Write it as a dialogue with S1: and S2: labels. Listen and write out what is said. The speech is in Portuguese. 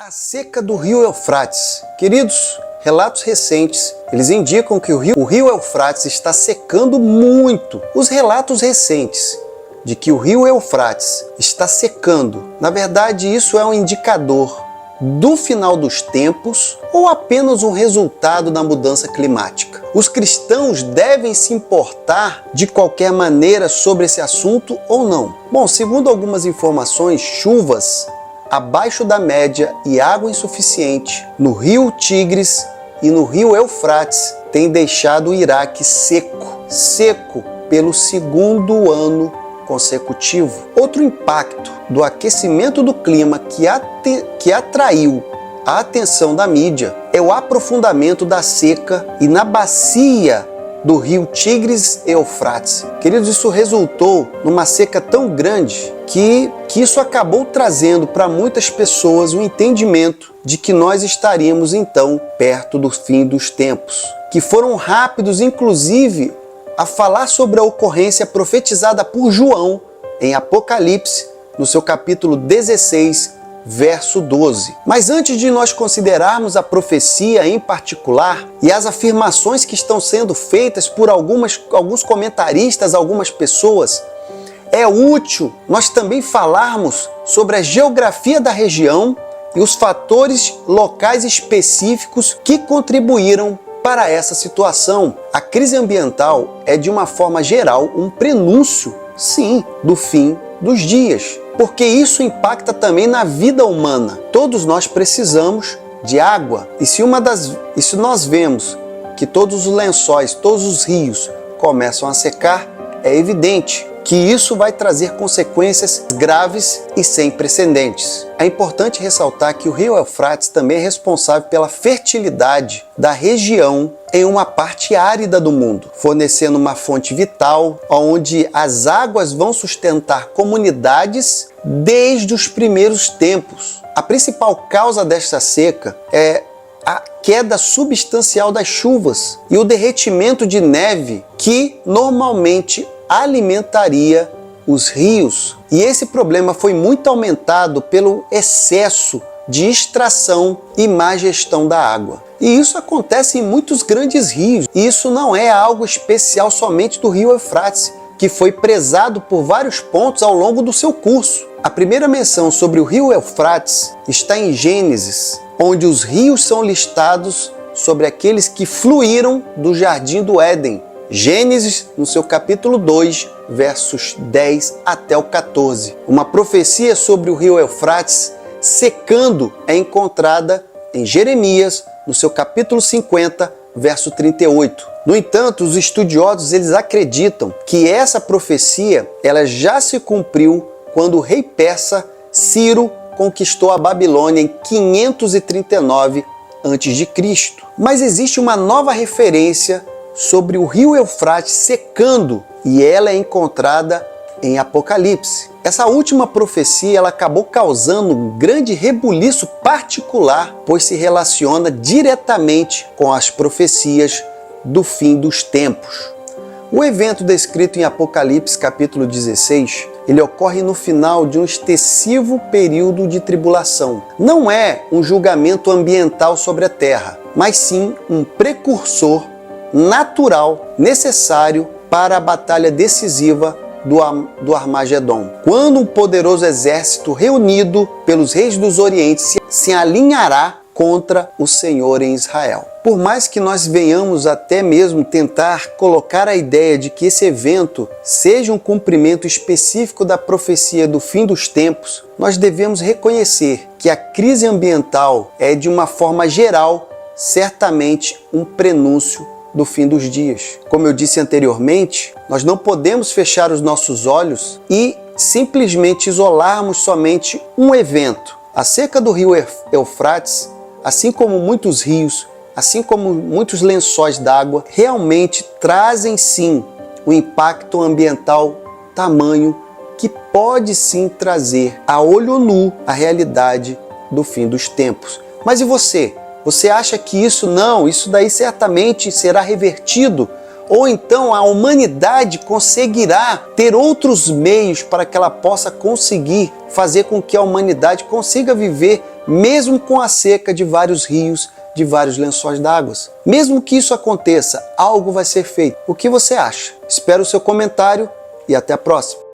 S1: A seca do rio Eufrates. Queridos, relatos recentes, eles indicam que o rio Eufrates está secando muito. Os relatos recentes de que o rio Eufrates está secando, na verdade isso é um indicador do final dos tempos ou apenas um resultado da mudança climática? Os cristãos devem se importar de qualquer maneira sobre esse assunto ou não? Bom, segundo algumas informações, chuvas abaixo da média e água insuficiente no rio Tigres e no rio Eufrates têm deixado o Iraque seco pelo segundo ano consecutivo. Outro impacto do aquecimento do clima que atraiu a atenção da mídia é o aprofundamento da seca e na bacia do rio Tigres e Eufrates. Queridos, isso resultou numa seca tão grande que isso acabou trazendo para muitas pessoas o entendimento de que nós estaríamos então perto do fim dos tempos, que foram rápidos inclusive a falar sobre a ocorrência profetizada por João em Apocalipse, no seu capítulo 16, verso 12. Mas antes de nós considerarmos a profecia em particular e as afirmações que estão sendo feitas por alguns comentaristas, algumas pessoas, é útil nós também falarmos sobre a geografia da região e os fatores locais específicos que contribuíram para essa situação. A crise ambiental é, de uma forma geral, um prenúncio, sim, do fim dos dias, porque isso impacta também na vida humana. Todos nós precisamos de água, e se nós vemos que todos os lençóis, todos os rios começam a secar, é evidente que isso vai trazer consequências graves e sem precedentes. É importante ressaltar que o rio Eufrates também é responsável pela fertilidade da região em uma parte árida do mundo, fornecendo uma fonte vital onde as águas vão sustentar comunidades desde os primeiros tempos. A principal causa desta seca é a queda substancial das chuvas e o derretimento de neve que normalmente alimentaria os rios. E esse problema foi muito aumentado pelo excesso de extração e má gestão da água. E isso acontece em muitos grandes rios. E isso não é algo especial somente do rio Eufrates, que foi prezado por vários pontos ao longo do seu curso. A primeira menção sobre o rio Eufrates está em Gênesis, onde os rios são listados sobre aqueles que fluíram do Jardim do Éden. Gênesis, no seu capítulo 2, versos 10 até o 14. Uma profecia sobre o rio Eufrates secando é encontrada em Jeremias, no seu capítulo 50, verso 38. No entanto, os estudiosos eles acreditam que essa profecia ela já se cumpriu quando o rei persa Ciro conquistou a Babilônia em 539 a.C. Mas existe uma nova referência sobre o rio Eufrates secando, e ela é encontrada em Apocalipse. Essa última profecia ela acabou causando um grande rebuliço particular, pois se relaciona diretamente com as profecias do fim dos tempos. O evento descrito em Apocalipse capítulo 16, ele ocorre no final de um extensivo período de tribulação. Não é um julgamento ambiental sobre a terra, mas sim um precursor natural necessário para a batalha decisiva do Armagedon, quando um poderoso exército reunido pelos reis dos Orientes se alinhará contra o Senhor em Israel. Por mais que nós venhamos até mesmo tentar colocar a ideia de que esse evento seja um cumprimento específico da profecia do fim dos tempos, nós devemos reconhecer que a crise ambiental é, de uma forma geral, certamente um prenúncio do fim dos dias. Como eu disse anteriormente, nós não podemos fechar os nossos olhos e simplesmente isolarmos somente um evento. A seca do rio Eufrates, assim como muitos rios, assim como muitos lençóis d'água, realmente trazem sim um impacto ambiental tamanho que pode sim trazer a olho nu a realidade do fim dos tempos. Mas e você? Você acha que isso daí certamente será revertido? Ou então a humanidade conseguirá ter outros meios para que ela possa conseguir fazer com que a humanidade consiga viver mesmo com a seca de vários rios, de vários lençóis d'água. Mesmo que isso aconteça, algo vai ser feito. O que você acha? Espero o seu comentário e até a próxima.